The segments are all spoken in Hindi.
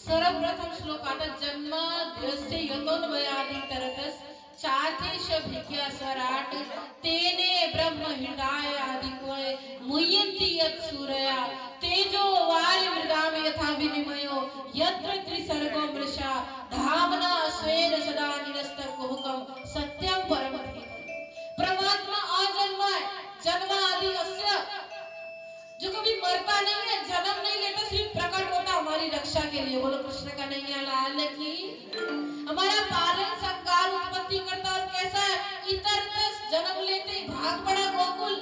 सर्वप्रथम श्लोकात जन्माद्यस्य यतोन्वयादितरतस् चार्थेश भिक्या स्वराट तेने ब्रह्म हृदय आदिकोय मुह्यन्ति यत् सूरया तेजो वारि मृगाम यथा विनिमयो यत्र त्रिसर्गो मृषा धामना स्वेन सदा निरस्तः कुहकम सत्यम परम धीमहि। परमात्मा अजन्मा है, जन्म आदि अस्य जो कभी मरता नहीं है, जन्म नहीं लेता, सिर्फ प्रकट होता हमारी रक्षा के लिए। बोलो कृष्ण कन्हैया लाल की। हमारा पालन संस्कार उत्पत्ति करता और कैसा है, इतर जन्म लेते ही भाग पड़ा गोकुल।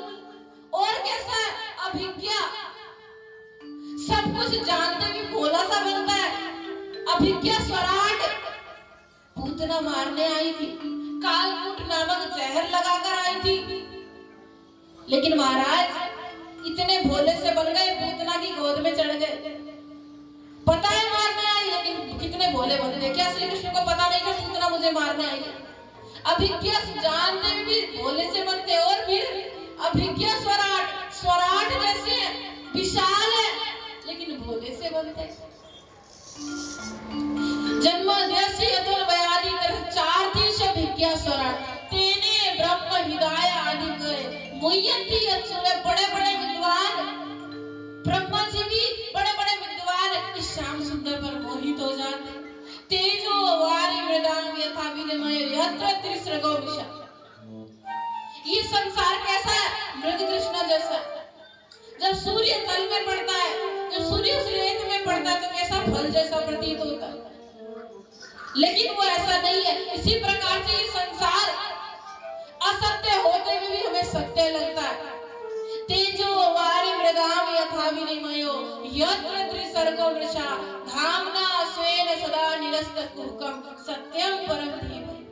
और कैसा है, अभिज्ञा, सब कुछ जानते भी भोला सा बनता है। अभिज्ञा स्वराट, पूतना मारने आई थी, कालकूट नामक जहर लगाकर आई थी, लेकिन महाराज इतने भोले से बन गए, पूतना की गोद में चढ़ गए। पता है मारने आई, लेकिन कितने भोले बन गए। क्या श्री कृष्ण को पता नहीं था पूतना मुझे मारने आई है? अभिज्ञा जानते भी भोले से बनते, और फिर अभिज्ञा स्वराट, स्वराट जैसे विशाल है लेकिन भोले से बनते। जन्माद्यस्य यतोन्वयादितरतस् चार्थेश भिक्या स्वराट तेने ब्रह्म हृदय आदिकोय मुह्यन्ति यत् सूरया। बड़े बड़े विद्वान ब्रह्मा जी भी बड़े बड़े विद्वान इस श्याम सुंदर पर मोहित हो जाते। तेजो वारि मृगाम यथा विनिमयो यत्र त्रिसर्गो मृषा। ये संसार कैसा है, मृग कृष्ण जैसा। जब सूर्य तल में पड़ता है, जब सूर्य उस रेत में पड़ता है तो कैसा फल जैसा प्रतीत होता है, लेकिन वो ऐसा नहीं है। इसी प्रकार से ये संसार असत्य होते हुए भी हमें सत्य लगता है। तेजो वारि मृगाम यथा विनिमयो यत्र त्रिसर्गो मृषा धामना स्वेन सदा निरस्तः कुहकम सत्यम परम धीमहि।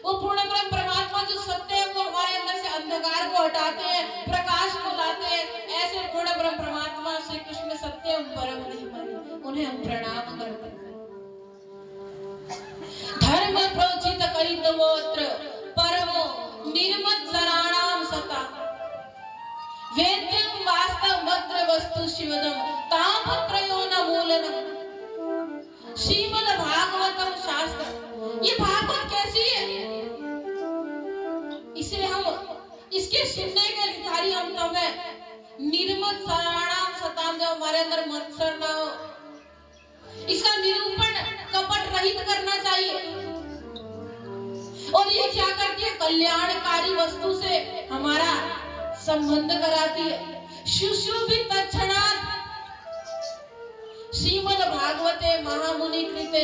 वो पूर्ण ब्रह्म परमात्मा जो सत्य है, वो हमारे अंदर से अंधकार को हटाते हैं, प्रकाश को लाते हैं। ऐसे पूर्ण ब्रह्म परमात्मा श्री कृष्ण सत्यम परम धीमहि, उन्हें हम प्रणाम करते हैं। धर्म प्रोचित करितवोत्र परमो निर्मत्सराणाम सता वेद्यं वास्तव मद्र वस्तु शिवदम तापत्रयो न मूलनम। श्रीमद् भागवतम शास्त्र, ये भागवत कैसी है, इसे हम इसके सुनने के अधिकारी हम तब है। निर्मत्सराणाम सताम, जब हमारे अंदर मत्सर ना हो, इसका निरूपण कपट रहित करना चाहिए। और ये क्या करती है, कल्याणकारी वस्तु से हमारा संबंध कराती है। शुश्रूषित तत्क्षणात् श्रीमद् भागवते महामुनि कृते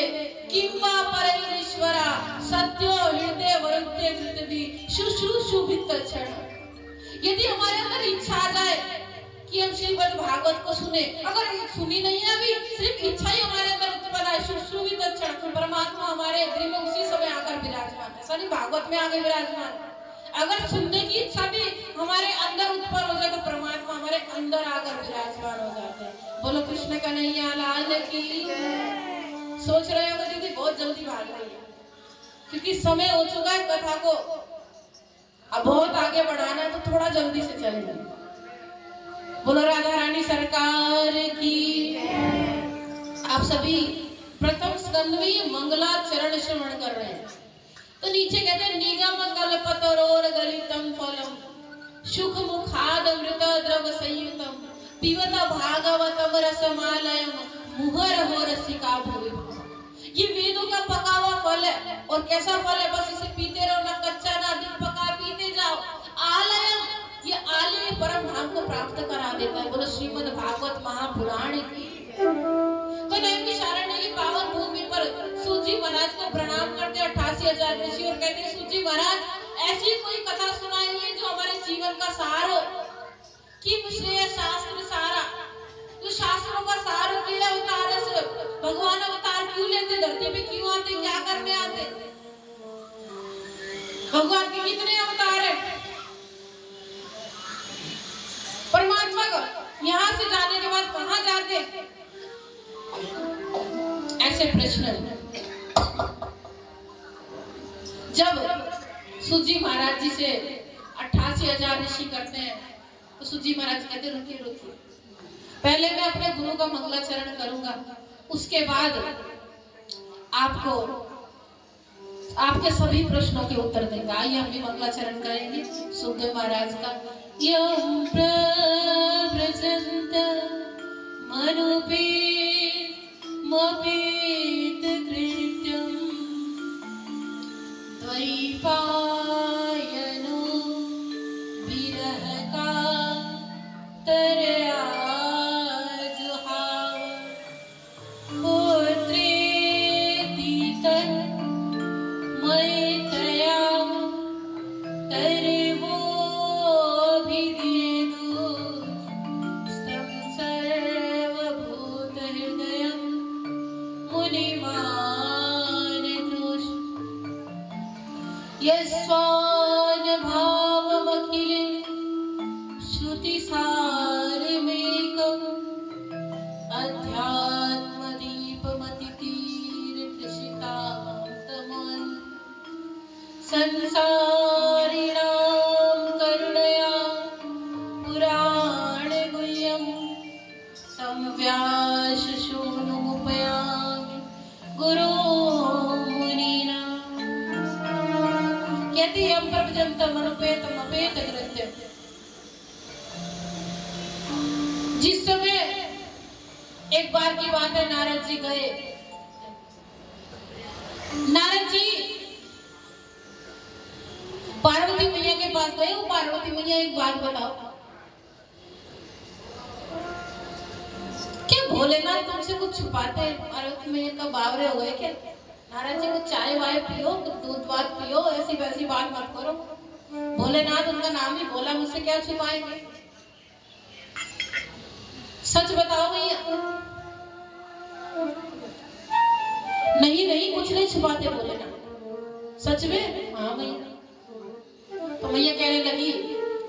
किम्मा परैरीश्वरा सत्यो हृदय वरुते कृतदि शुश्रूषुभित तत्क्षणात्। यदि हमारे अंदर इच्छा आ जाए कि हम श्रीमद् भागवत को सुने, अगर सुनी नहीं है अभी, सिर्फ इच्छा ही हमारे अंदर उत्पन्न है, शुश्रूषित तत्क्षणात् परमात्मा हमारे हृदय में उसी समय आकर विराजमान है। सनी भागवत में आगे विराजमान। अगर सुनने की इच्छा भी हमारे अंदर उत्पन्न हो जाए तो परमात्मा हमारे अंदर आकर विराजमान हो जाते हैं। बोलो कृष्ण कन्हैया लाल की। सोच रहे हो दीदी बहुत जल्दी भाग रही है, क्योंकि समय हो चुका है कथा को अब बहुत आगे बढ़ाना है, तो थोड़ा जल्दी से चलेंगे। बोलो राधा रानी सरकार की। आप सभी प्रथम स्कंदवी मंगलाचरण श्रवण कर रहे हैं, तो नीचे कहते हैं निगम कल्पतरोर गलितम फलम सुख मुखाद अमृत द्रव संयुतम पिबत भागवतम रसमालयम मुहर हो रसिका भुवि। ये वेदों का पका हुआ फल है, और कैसा फल है, बस इसे पीते रहो, ना कच्चा ना अधिक पका, पीते जाओ। आलयम, ये आलय परम धाम को प्राप्त करा देता है। बोलो श्रीमद् भागवत महापुराण की। तो नैमिष शारण्य की पावन भूमि पर सूजी महाराज को प्रणाम करते 88,000 ऋषि, और कहते हैं सूजी महाराज ऐसी कोई कथा सुनाइए जो हमारे जीवन का सार हो। कि श्रेय शास्त्र सारा, जो शास्त्रों का सार किया अवतार से भगवान अवतार क्यों लेते, धरती पे क्यों आते, क्या करने आते, भगवान के कितने अवतार है। परमात्मा को यहाँ से जाने के बाद कहाँ जाते, ऐसे प्रश्न। जब सूजी महाराज जी से 88,000 ऋषि करते हैं, तो सूजी महाराज कहते रुकिए रुकिए, पहले मैं अपने गुरु का मंगलाचरण करूंगा, उसके बाद आपको आपके सभी प्रश्नों के उत्तर देंगे। आइए हम भी मंगलाचरण करेंगे सुखदेव महाराज का। यं प्रव्रजन्त मनुपेत कृत्यं द्वैपायनो विरह कातरया जुहाव पुत्रेति तन्मयतया तरवोभिधेदो स्तं सर्वभूतहृदयं मुनिमानतोष यस्वानुभावमखिले श्रुतिसारमेकम् अध्यात्मदीपमतितीर्थशिखातमन् संसारिणां करुणया पुराणगुह्यं संव्यासशूनुमुपयामि गुरुमुनीनां। कहती यं प्रव्रजन्तं मनुपेतमपेत कृत्यं। जिस समय एक बार की बात है, नारद जी गए। नारद जी पार्वती मैया के पास गए। वो पार्वती मैया एक बात बताओ, क्या भोलेनाथ तुमसे कुछ छुपाते हैं? पार्वती मैया का बावरे हो गए क्या? नारद जी कुछ चाय वाय पियो, कुछ दूध वाद पियो, ऐसी वैसी बात मत करो। भोलेनाथ उनका नाम ही बोला, मुझसे क्या छुपाएंगे? सच बताओ भैया। नहीं नहीं, कुछ नहीं छुपाते भोलेनाथ। सच में? हाँ भैया। तो मैया कहने लगी,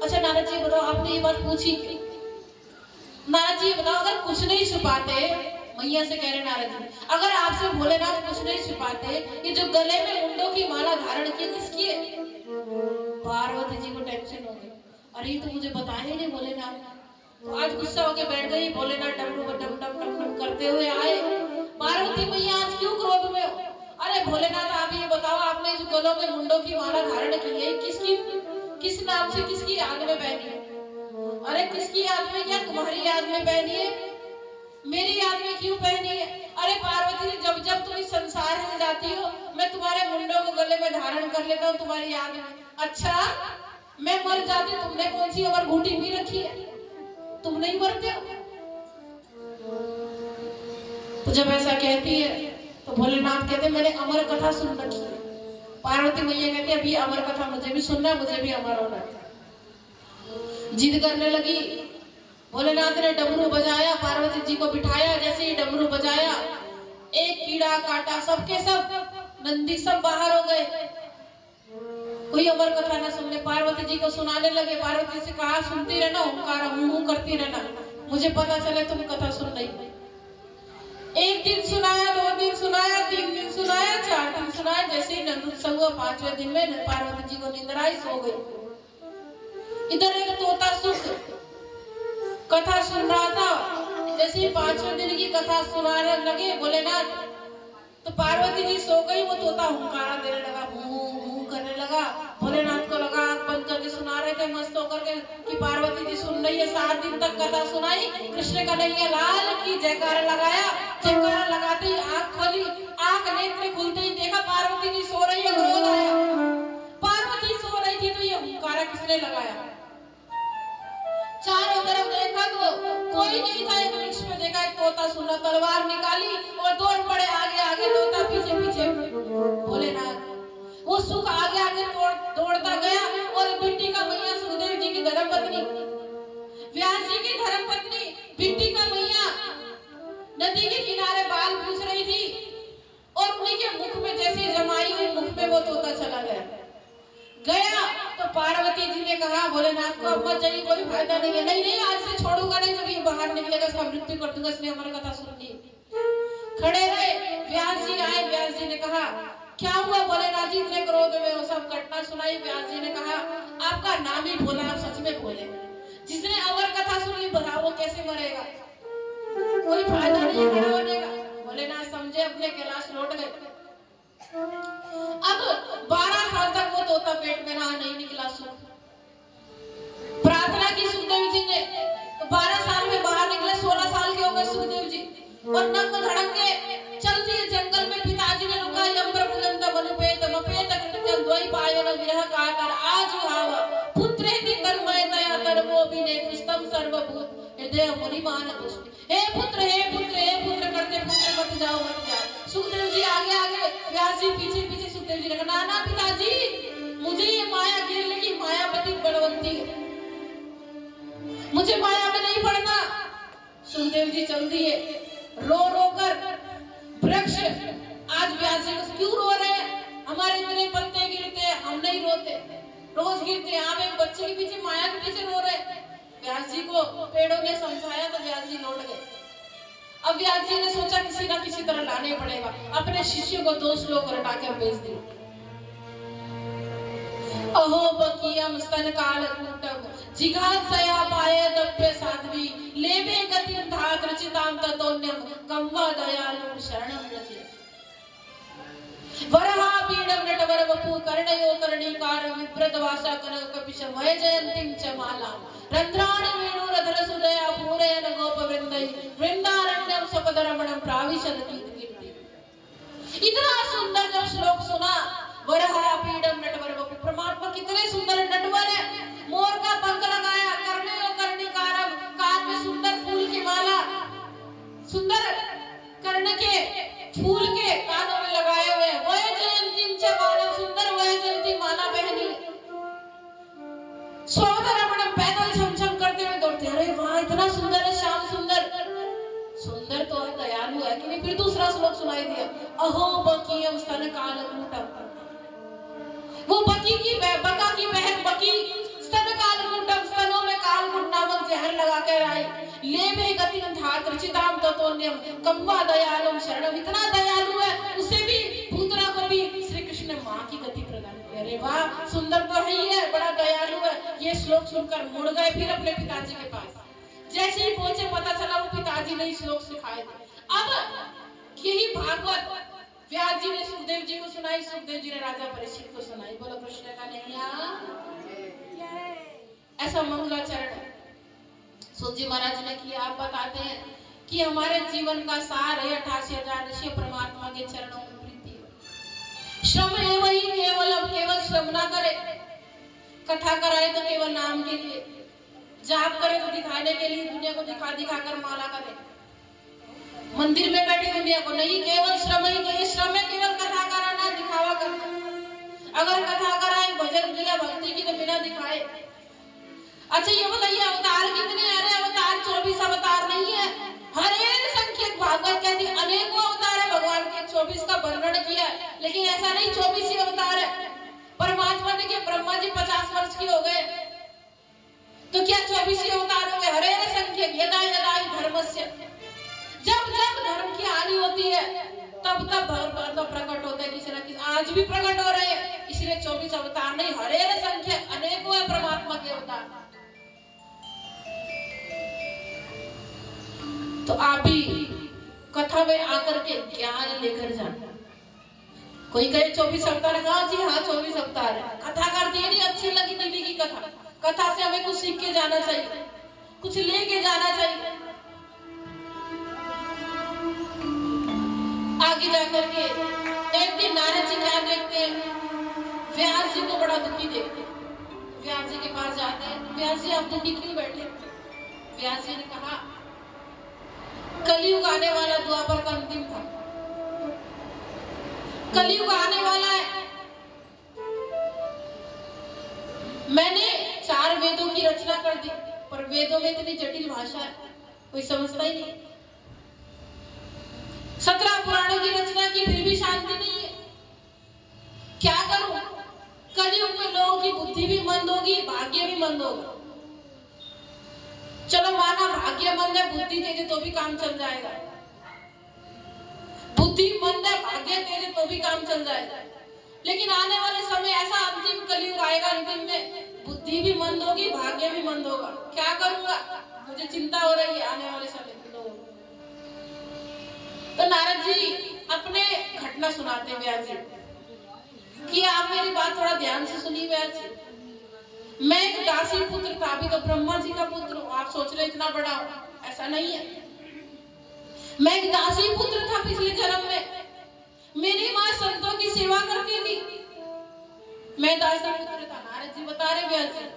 अच्छा नारद जी बताओ, आपने ये बात पूछी? नारद जी बताओ, अगर कुछ नहीं छुपाते, मैया से कह रहे नारद जी, अगर आपसे भोलेनाथ कुछ नहीं छुपाते, ये जो गले में मुंडों की माला धारण की किसकी है? पार्वती जी को टेंशन हो गई, अरे ये तो मुझे बताया ही नहीं भोलेनाथ। तो आज गुस्सा होके बैठ गई। भोलेनाथ डमरू डम डम डम डम करते हुए आए। पार्वती मैया आज क्यों क्रोध में हो? अरे भोलेनाथ आप ये बताओ, आपने जो गलों में मुंडों की माला धारण की है, किसकी, किस नाम से, किसकी याद में पहनी है? अरे किसकी याद में? क्या तुम्हारी याद में पहनी है? मेरी याद में क्यों पहनी है? अरे पार्वती जी, जब जब तुम इस संसार से जाती हो, मैं तुम्हारे मुंडों को गले में धारण कर लेता हूँ तुम्हारी याद में। अच्छा, मैं मर जाती, तुमने कौन सी अमर घूटी पी रखी है? तुम नहीं मरते हो। तो जब ऐसा कहती है तो भोलेनाथ कहते मैंने अमर कथा सुन रखी है। पार्वती मैया कहती है अभी अमर कथा मुझे भी सुनना है, मुझे भी अमर होना है। जिद करने लगी। भोलेनाथ ने डमरू बजाया, पार्वती जी को बिठाया। जैसे ही डमरू बजाया, एक कीड़ा काटा, सबके सब नंदी सब बाहर हो गए। कोई अमर कथा ना सुनने, पार्वती जी को सुनाने लगे। पार्वती से कहा सुनती रहना, ओंकार हूं करती रहना, मुझे पता चले तुम कथा सुन रही। एक दिन सुनाया, 2 दिन सुनाया, 3 दिन सुनाया, 4 दिन सुनाया। जैसे ही नंदोत्सव हुआ 5वें दिन में पार्वती जी को नींद आई, सो गई। इधर एक तोता सुख कथा सुन रहा था। जैसे ही 5वें दिन की कथा सुनाने लगे भोलेनाथ, तो पार्वती जी सो गई। वो तोता हुंकारा देने लगा, हूं करने लगा। भोलेनाथ को लगा, आंख बंद करके सुना रहे थे मस्त होकर के कि पार्वती जी सुन रही है। 7 दिन तक कथा सुनाई। कृष्ण कन्हैया लाल की जयकारा लगाया। जयकारा लगाते ही आंख खोली, आंख नेत्र खुलते ही देखा पार्वती जी सो रही है। क्रोध आया, पार्वती सो रही थी तो ये हुंकारा किसने लगाया? चारों तरफ देखा तो कोई नहीं था। एक वृक्ष में देखा एक तोता सुना, तलवार निकाली और दौड़ पड़े आगे आगे, तोता पीछे पीछे। भोलेनाथ वो सुख आगे आगे दौड़ता गया। और बिट्टी का मैया सुखदेव जी की धर्मपत्नी, व्यास जी की धर्मपत्नी बिट्टी का मैया नदी के किनारे बाल पूछ रही थी। और उन्हीं के मुख में जैसे जमाई हुई मुख में वो तोता चला गया। तो पार्वती जी ने कहा भोलेनाथ को अब मत जाइए, कोई फायदा नहीं है। नहीं नहीं, आज से छोड़ूंगा नहीं, जब ये बाहर निकलेगा सब मृत्यु कर दूंगा, इसलिए हमारी कथा सुन ली। खड़े रहे। व्यास जी आए। व्यास जी ने कहा क्या हुआ भोलेनाथ जी इतने क्रोध में? वो सब घटना सुनाई। व्यास जी ने कहा आपका नाम ही भोला, आप सच में भोले। जिसने अमर कथा सुन ली, बताओ वो कैसे मरेगा? कोई फायदा नहीं खड़ा होने का। भोलेनाथ समझे अपने कैलाश लौट गए। अब 12 साल तक वो तोता पेट में रहा, नहीं निकला सुख। प्रार्थना की सुखदेव जी ने, तो 12 साल में बाहर निकले, 16 साल के हो गए सुखदेव जी और नंग धड़ंगे चल दिए जंगल में। पिताजी ने रुका, यम्र बुलंद मनुपेत मपेत कृत्यं द्वै पायन विरह कातर आज भाव पुत्रेति कर्मय दया कर वो बिने कृष्णम सर्वभूत हृदय मुनि मान तुष्टि। हे पुत्र हे पुत्र हे पुत्र करते पुत्र मत जाओ मत जाओ। सुखदेव जी आगे आगे, व्यास जी पीछे पीछे। सुखदेव जी ने कहा ना पिताजी, मुझे ये माया घेर लेगी, मायावती बलवंती है, मुझे माया में नहीं पड़ना। सुखदेव जी चल दिए, रो रो कर वृक्ष। आज व्यास जी क्यों रो रहे हैं? हमारे इतने पत्ते गिरते, हम नहीं रोते, रोज गिरते। आप एक बच्चे के पीछे, माया के पीछे रो रहे। व्यास जी को पेड़ों ने समझाया तो व्यास जी लौट गए। अब व्यास जी ने सोचा किसी ना किसी तरह लाने पड़ेगा, अपने शिष्य को 2 श्लोक रटा कर भेज दिए। अहो बकियम स्तन काल कूटम जिघांसया पाये दप्य साध्वी लेवे गतिं धात रचितां ततोन्यम कम्वा दयालु शरणं रचे। वरहा पीडम नटवर वपु कर्णयो कर्णिकार विप्रद वासा कनक कपिश मय जयंतीं च मालां रंध्राणि वेणुरधर सुदया पूरयन गोप वृंदै वृंदारण्यम सपदरमणं प्राविशद कीर्ति। इतना सुंदर जब श्लोक सुना, वरहा पीडम नटवर वपु, परमात्मा कितने सुंदर नटवर है। मोर का पंख लगाया, कर्णयो कर्णिकारम, कान में सुंदर फूल की माला, सुंदर कर्ण के फूल के कानों में लगाए हुए, वह जयंतीम च माला, सुंदर वह जयंती माला पहनी, स्वदरमणम, पैदल छमछम करते हुए दौड़ते। अरे वाह, इतना सुंदर है श्याम सुंदर। सुंदर तो है, दयालु है कि नहीं। फिर दूसरा श्लोक सुनाई दिया, अहो बकीयम स्तन कालकूटम, वो बकी की बका की बहन बकी स्तन कालकूटम, स्तनों में कालकूट नामक जहर लगा कर आई। लेवे गतिं धात रचितां ततोन्यम कम्वा दयालुम शरणम, इतना दयालु है, उसे भी पूतना को भी श्री कृष्ण ने मां की गति प्रदान की। अरे वाह, सुंदर तो है ही है, बड़ा दयालु है। ये श्लोक सुनकर मुड़ गए फिर अपने पिताजी के पास। जैसे ही पहुंचे पता चला वो पिताजी ने श्लोक सिखाए थे। अब यही भागवत व्यास जी ने सुखदेव जी को सुनाई, सुखदेव जी ने राजा परीक्षित को सुनाई। बोलो कृष्ण का नैया। ऐसा मंगलाचरण सूत जी महाराज ने किया। आप बताते हैं कि हमारे जीवन का सार है 88,000 ऋषि परमात्मा के चरणों में प्रीति है। श्रम है वही केवल, अब केवल श्रम ना करे। कथा कराए तो केवल नाम के लिए, जाप करे तो दिखाने के लिए, दुनिया को दिखा दिखा कर माला करे, मंदिर में बैठी दुनिया को नहीं। केवल श्रम ही के श्रम है, केवल कथा कराना, दिखावा करना। अगर कथा कराए, भजन किया, भक्ति की, तो बिना दिखाए। अच्छा ये बताइए अवतार कितने? अरे अवतार 24 अवतार नहीं है, हर एक संख्यक भागवत कहती है अनेकों अवतार है भगवान के। 24 का वर्णन किया, लेकिन ऐसा नहीं 24 ही अवतार है। परमात्मा ने क्या, ब्रह्मा जी 50 वर्ष के हो गए तो क्या 24 ही अवतार हो गए? हर एक संख्यक यदा यदा ही धर्मस्य, जब जब धर्म की हानि होती है तब तब भगवान प्रकट होता है किसी न किसी। आज भी प्रकट हो रहे हैं, इसलिए 24 अवतार नहीं, हर एक संख्यक अनेकों है परमात्मा के अवतार। तो आप भी कथा में आकर के ज्ञान लेकर जाना। कोई कहे 24 अवतार, हाँ जी हाँ 24 अवतार है। कथा करती है नहीं, अच्छी लगी दीदी की कथा। कथा से हमें कुछ सीख के जाना चाहिए, कुछ लेके जाना चाहिए। आगे जाकर के एक दिन नारद जी क्या देखते हैं, व्यास जी को बड़ा दुखी देखते हैं। व्यास जी के पास जाते हैं, व्यास जी आप दुखी क्यों बैठे? व्यास जी ने कहा कलयुग आने वाला, द्वापर का अंतिम था, कलयुग आने वाला है। मैंने 4 वेदों की रचना कर दी, पर वेदों में इतनी जटिल भाषा है कोई समझता ही नहीं। 17 पुराणों की रचना की, फिर भी शांति नहीं है। क्या करूं? कलयुग में लोगों की बुद्धि भी मंद होगी, भाग्य भी मंद होगा। चलो माना भाग्य मंद है, बुद्धि तेज है तो भी काम चल जाएगा। बुद्धि मंद है, भाग्य तेज है तो भी काम चल जाएगा। लेकिन आने वाले समय ऐसा अंतिम कलयुग आएगा, अंतिम में बुद्धि भी मंद होगी, भाग्य भी मंद होगा। क्या करूंगा? मुझे चिंता हो रही है आने वाले समय में। तो नारद जी अपने घटना सुनाते व्यास जी कि आप मेरी बात थोड़ा ध्यान से सुनिए व्यास जी। मैं एक दासी पुत्र था, अभी तो ब्रह्मा जी का पुत्र हूँ। आप सोच रहे इतना बड़ा हो, ऐसा नहीं है। मैं एक दासी पुत्र था पिछले जन्म में। मेरी माँ संतों की सेवा करती थी। मैं दासी पुत्र था, नारद जी बता रहे व्यास जी।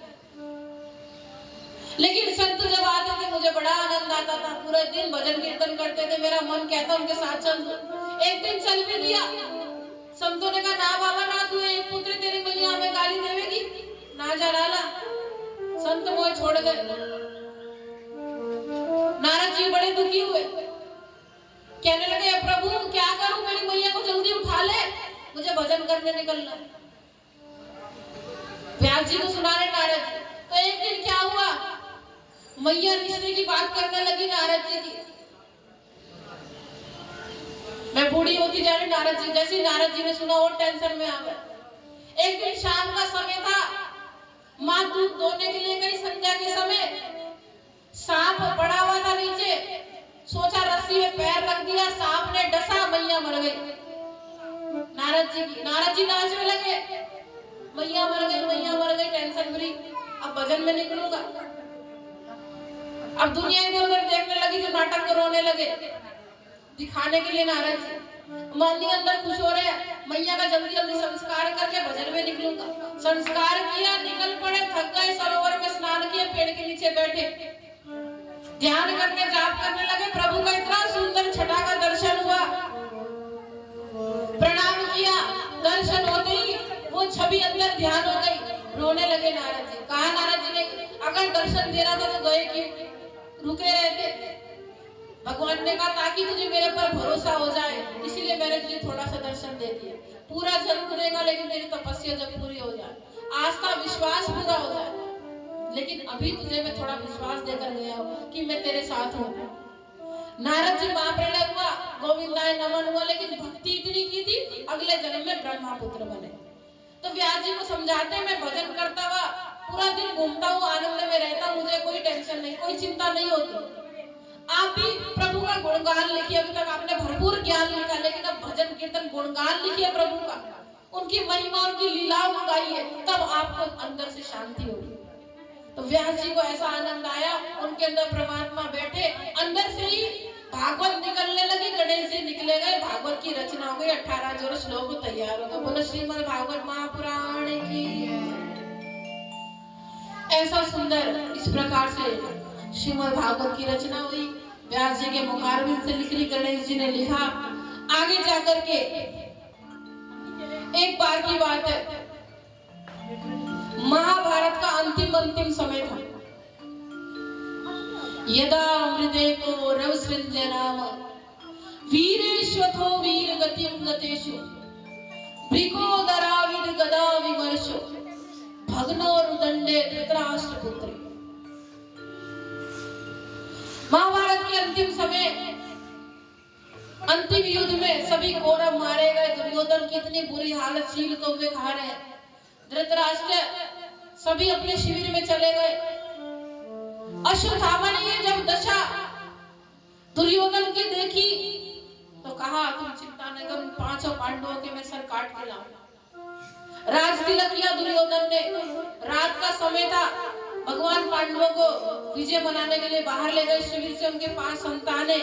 लेकिन संत जब आते थे मुझे बड़ा आनंद आता था, पूरे दिन भजन कीर्तन करते थे, मेरा मन कहता उनके साथ चल दो। एक दिन चल भी दिया। संतों ने कहा ना बाबा ना, तू एक पुत्र तेरी मैया हमें गाली देवेगी, ना जा लाला। संत मोह छोड़ गए। नारद जी बड़े दुखी हुए, कहने लगे प्रभु क्या करूं, मेरी मैया को जल्दी उठा ले, मुझे भजन करने निकलना। व्यास जी को सुना रहे नारद जी। तो एक दिन क्या हुआ, मैया रिश्ते की बात करने लगी नारद जी की। मैं बूढ़ी होती जा रही नारद जी, जैसे नारद जी ने सुना और टेंशन में आ गए। एक दिन शाम का समय था, माँ दूध दोने के लिए गई संध्या के समय। सांप पड़ा हुआ था नीचे, सोचा रस्सी में पैर रख दिया, सांप ने डसा, मैया मर गई। नारद जी नाचने लगे, मैया मर गई, टेंशन फ्री, अब भजन में निकलूंगा। अब दुनिया इधर उधर देखने लगी, जो नाटक को रोने लगे दिखाने के लिए नारद जी। मन ही अंदर खुश हो रहे हैं, मैया का जल्दी जल्दी संस्कार करके भजन में निकलूंगा। संस्कार किया, निकल पड़े, थक गए, सरोवर में स्नान किया, पेड़ के नीचे बैठे, ध्यान करने जाप करने लगे। प्रभु का इतना सुंदर छटा का दर्शन हुआ, प्रणाम किया, दर्शन होते ही वो छवि अंदर ध्यान हो गई, रोने लगे नारद जी। कहा नारद जी ने अगर दर्शन देना था तो गए क्यों, रुके रहते। भगवान ने कहा ताकि तुझे मेरे पर भरोसा हो जाए, इसीलिए मैंने तुझे थोड़ा सा दर्शन दे दिया। पूरा जरूर देगा, लेकिन तेरी तपस्या जब पूरी हो जाए, आस्था विश्वास पूरा हो जाए, लेकिन अभी तुझे मैं थोड़ा विश्वास देकर गया हूँ कि मैं तेरे साथ हूँ। नारद जी महाप्रलय हुआ, गोविंदाय नमन हुआ, लेकिन भक्ति इतनी की थी, अगले जन्म में ब्रह्मा पुत्र बने। तो व्यास जी को समझाते, मैं भजन करता हुआ पूरा दिन घूमता हूँ, आनंद में रहता हूँ, मुझे कोई टेंशन नहीं, कोई चिंता नहीं होती। आप भी प्रभु का गुणगान लिखिए। अभी तक आपने भरपूर ज्ञान लिखा, लेकिन अब भजन कीर्तन गुणगान लिखिए प्रभु का, उनकी महिमा उनकी लीलाओं को गाइए, तब आपको अंदर से शांति होगी। तो व्यास जी को ऐसा आनंद आया, उनके अंदर परमात्मा बैठे, अंदर से ही भागवत निकलने लगी। गणेश जी निकले गए, भागवत की रचना हो गई, 18 जोर श्लोक तैयार हो गए। बोलो श्रीमद् भागवत महापुराण की। ऐसा सुंदर इस प्रकार से श्रीमद् भागवत की रचना हुई, व्यास जी के मुखारबिंद से लिखी, गणेश जी ने लिखा। आगे जाकर के एक बार की बात है, महाभारत का अंतिम समय था। यदा अमृते को रवसृंजय नाम वीरेश्वथो वीर गतिम गतेषु भृगोदराविद गदा विमर्शो भग्नोरुदंडे धृतराष्ट्र पुत्री। महाभारत के अंतिम समय, अंतिम युद्ध में सभी कौरव मारे गए। दुर्योधन की इतनी बुरी हालत, शील को वे खा रहे हैं। धृतराष्ट्र सभी अपने शिविर में चले गए। अश्वत्थामा ने ये जब दशा दुर्योधन की देखी तो कहा तुम चिंता न करो, पांचों पांडवों के मैं सर काट के लाऊंगा। राज तिलक किया दुर्योधन ने। रात का समय था, भगवान पांडवों को विजय मनाने के लिए बाहर ले गए शिविर से। उनके 5 संतानें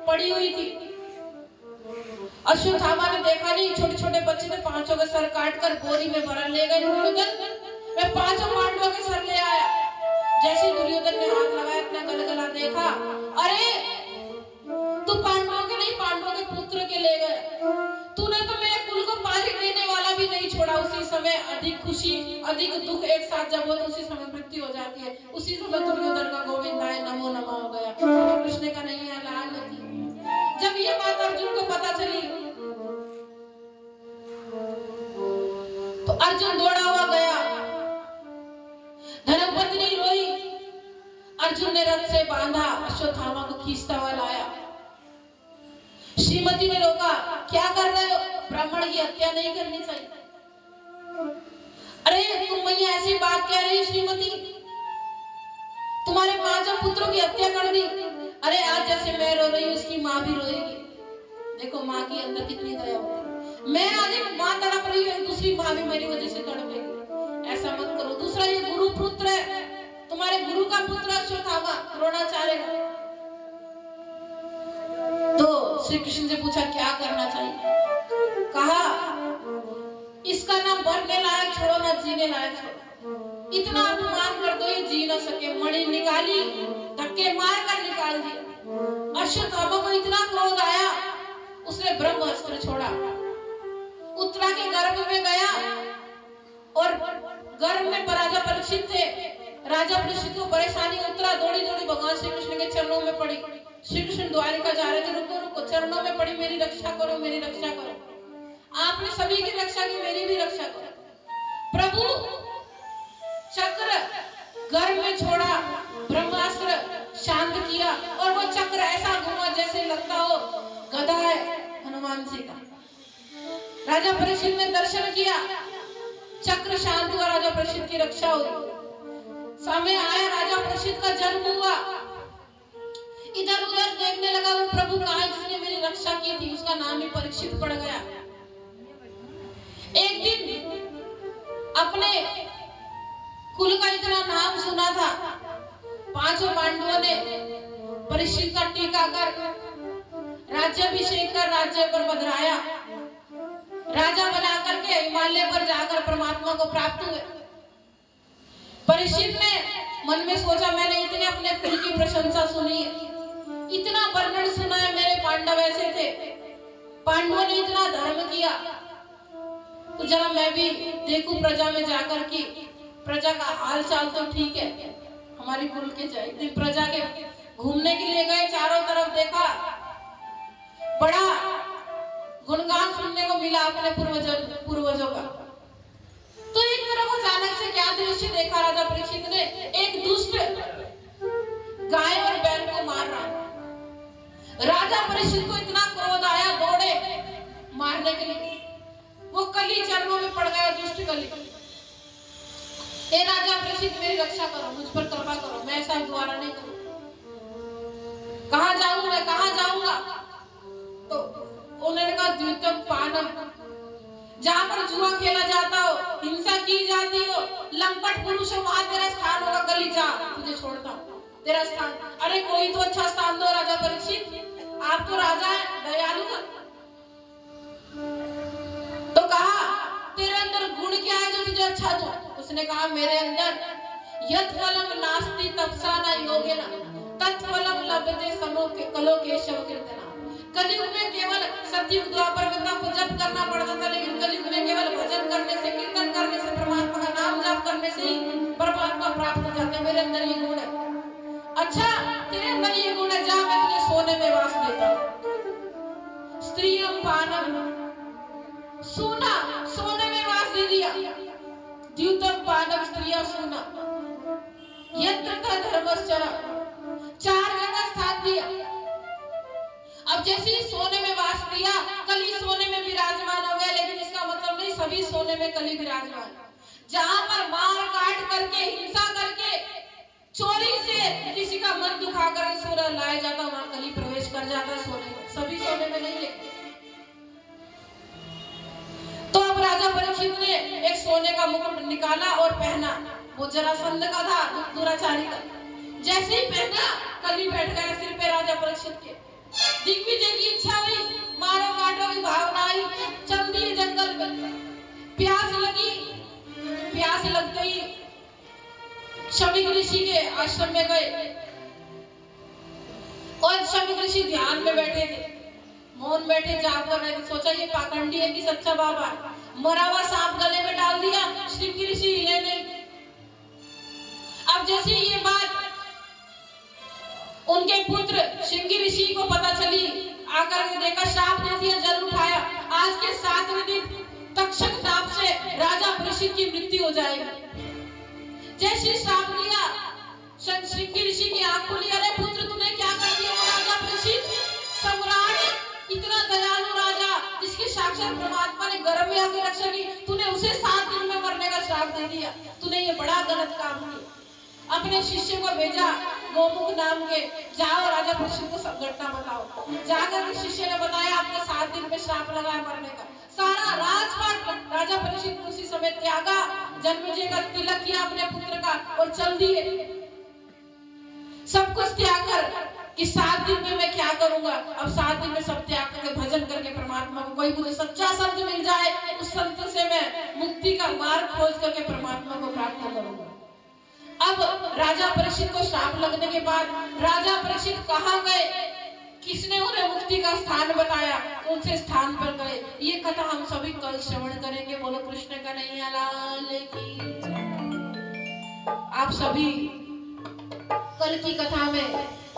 पड़ी हुई थी। अश्वत्थामा ने देखा नहीं, छोटे छोटे बच्चे थे, पांचों के सर काट कर बोरी में भर ले गए। दुर्योधन मैं 5 पांडवों के सर ले आया। जैसे दुर्योधन ने हाथ लगाया, अपना गलगला देखा, अरे तू पांडवों के नहीं, पांडवों के पुत्र के ले गए। तूने तो मेरे कुल को पानी देने वाला भी नहीं छोड़ा। उसी समय अधिक खुशी अधिक दुख एक साथ जब हो तो उसी समय मृत्यु हो जाती है। उसी समय दुर्योधन का गोविंदाय नमो नमः हो गया। कृष्ण का नहीं है लाल नदी। जब ये बात अर्जुन को पता चली तो अर्जुन दौड़ा हुआ गया। धर्मपत्नी रोई, अर्जुन ने रथ से बांधा, अश्वत्थामा को खींचता हुआ लाया। श्रीमती ने रोका, क्या कर रहे हो, ब्राह्मण की हत्या नहीं करनी चाहिए। अरे तुम मैया ऐसी बात कह रही श्रीमती, तुम्हारे 5 पुत्रों की हत्या कर दी। अरे आज जैसे मैं रो रही हूँ, उसकी माँ भी रोएगी। देखो माँ के अंदर कितनी दया होती है। मैं आज एक माँ तड़प रही है, दूसरी माँ भी मेरी वजह से तड़पेगी। ऐसा मत करो। दूसरा, ये गुरु पुत्र है, तुम्हारे गुरु का पुत्र अश्वत्थामा द्रोणाचार्य का। तो श्री कृष्ण से पूछा क्या करना चाहिए। कहा इसका ना मरने लायक छोड़ो ना जीने लायक छोड़ो। इतना अपमान कर दो ये जी ना सके। मणि निकाली, धक्के मार कर निकाल दिया। अश्वत्थामा को इतना क्रोध आया, उसने ब्रह्म अस्त्र छोड़ा, उत्तरा के गर्भ में गया और गर्भ में राजा परीक्षित थे। राजा परीक्षित को परेशानी, उत्तरा दौड़ी दौड़ी भगवान श्री कृष्ण के चरणों में पड़ी। श्री कृष्ण द्वारिका जा रहे थे, रुको रुको, चरणों में पड़ी, मेरी रक्षा करो, मेरी रक्षा करो। आपने सभी की रक्षा की, मेरी भी रक्षा करो। प्रभु चक्र गर्भ में छोड़ा, ब्रह्मास्त्र शांत किया और वो चक्र ऐसा घुमा जैसे लगता हो गधा है हनुमान जी का। राजा परीक्षित ने दर्शन किया, चक्र शांत हुआ, राजा परीक्षित की रक्षा हुई। समय आया, राजा परीक्षित का जन्म हुआ। इधर उधर देखने लगा, वो प्रभु कहाँ है जिसने मेरी रक्षा की थी। उसका नाम ही परीक्षित पड़ गया। एक दिन अपने कुल का इतना नाम सुना था, पांचों पांडवों ने परीक्षित का टीका कर, राज्याभिषेक कर राज्य पर बधराया। राजा बना करके हिमालय पर जाकर परमात्मा को प्राप्त हुए। परीक्षित ने मन में सोचा, मैंने इतने अपने कुल की प्रशंसा सुनी है, इतना वर्णन सुना है, मेरे पांडव ऐसे थे, पांडवों ने इतना धर्म किया, तो जरा मैं भी देखूं प्रजा में जाकर कि प्रजा का हाल चाल तो ठीक है। हमारी कुल के जाए प्रजा के घूमने के लिए गए, चारों तरफ देखा, बड़ा गुणगान सुनने को मिला अपने पूर्वजों का। तो एक तरफ अचानक से क्या दृश्य देखा राजा परीक्षित ने, एक दुष्ट गाय और बैल को मार रहा है। राजा परीक्षित को इतना क्रोध आया, दौड़े मारने के लिए। वो कली चरणों में पड़ गया, दुष्ट कली। हे राजा परीक्षित, मेरी रक्षा करो, मुझ पर कृपा करो, मैं ऐसा दोबारा नहीं करूं। कहां जाऊं मैं, कहां जाऊंगा? तो उन्होंने कहा द्वितम पानम, जहां पर जुआ खेला जाता हो, हिंसा की जाती हो, लंपट पुरुष हो, वहां तेरा स्थान होगा, गली जा, तुझे छोड़ता हूं, तेरा स्थान। अरे कोई तो अच्छा स्थान दो राजा परीक्षित, आप तो राजा है, दयालु है। तो कहा तेरे अंदर गुण क्या है जो तुझे अच्छा दो? उसने कहा मेरे अंदर यत् फलम नास्ति तपसा न योगेन तत् फलम लभते समो कलो केशव कीर्तना। कलयुग में केवल सतयुग द्वापर में तप जप करना पड़ता था, लेकिन कलयुग में केवल भजन करने से, कीर्तन करने से, परमात्मा का नाम जाप करने से ही परमात्मा प्राप्त हो जाते। मेरे अंदर ये गुण है। अच्छा तेरे अंदर ये गुण है, जा मैं तुझे सोने में वास देता हूं। स्त्रियम पानम, सोना, सोने में वास दे दिया। द्युतम पानम स्त्रिया सोना, यत्र धर्मश्चरा, 4 जगह स्थान दिया। अब जैसे ही सोने में वास दिया, कली सोने में विराजमान हो गया, लेकिन इसका मतलब नहीं सभी सोने में कली विराजमान। जहां पर मार काट करके, हिंसा करके, चोरी से किसी का मन दुखा कर सोना लाया जाता, वहां कली प्रवेश कर जाता सोने में, सभी सोने में नहीं। लेकिन तो अब राजा परीक्षित ने एक सोने का मुकुट निकाला और पहना। वो जरासंध का था, दुराचारी का। जैसे ही पहना, कली बैठ गया सिर पे राजा परीक्षित के। दिग्विजय की इच्छा हुई, मारो काटो की भावना आई, चल दिए जंगल में। प्यास लगी, प्यास लगते ही शमीक ऋषि के आश्रम में गए और शमीक ऋषि ध्यान में बैठे थे, मौन बैठे, जाप कर रहे थे। सोचा ये पाखंडी है कि सच्चा बाबा। मरा हुआ सांप गले में डाल दिया, शमीक ऋषि हिले नहीं। अब जैसे ये बात उनके पुत्र श्रृंगी ऋषि को पता चली, आकर के देखा, श्राप दे दिया, जल उठाया। आज के 7वें दिन तक्षक नाम से राजा परीक्षित की मृत्यु हो जाएगी। जैसे श्राप दिया, श्रृंगी ऋषि की आंख खुली, अरे पुत्र तूने क्या कर दिया? राजा परीक्षित सम्राट, इतना दयालु राजा, जिसके साक्षात परमात्मा ने गर्भ में आकर रक्षा की, तूने उसे 7 दिन में मरने का श्राप दे दिया। तूने ये बड़ा गलत काम किया। अपने शिष्य को भेजा गोमुख नाम के, जाओ राजा परीक्षित को सब घटना बताओ। जाकर शिष्य ने बताया आपको 7 दिन में श्राप लगा है मरने का। सारा राजपाट राजा परीक्षित उसी समय त्यागा, जन्मेजय का तिलक किया अपने पुत्र का और चल दिए। सब कुछ त्याग कर कि 7 दिन में मैं क्या करूंगा। अब 7 दिन में सब त्याग करके भजन करके परमात्मा को, कोई मुझे सच्चा संत मिल जाए उस संत से मैं मुक्ति का मार्ग खोज करके परमात्मा को प्राप्त करूंगा। अब राजा परीक्षित को श्राप लगने के बाद राजा परीक्षित कहाँ गए, किसने उन्हें मुक्ति का स्थान बताया, कौन से स्थान पर गए, ये कथा हम सभी कल श्रवण करेंगे। बोलो कृष्ण कन्हैया लाल की। आप सभी कल की कथा में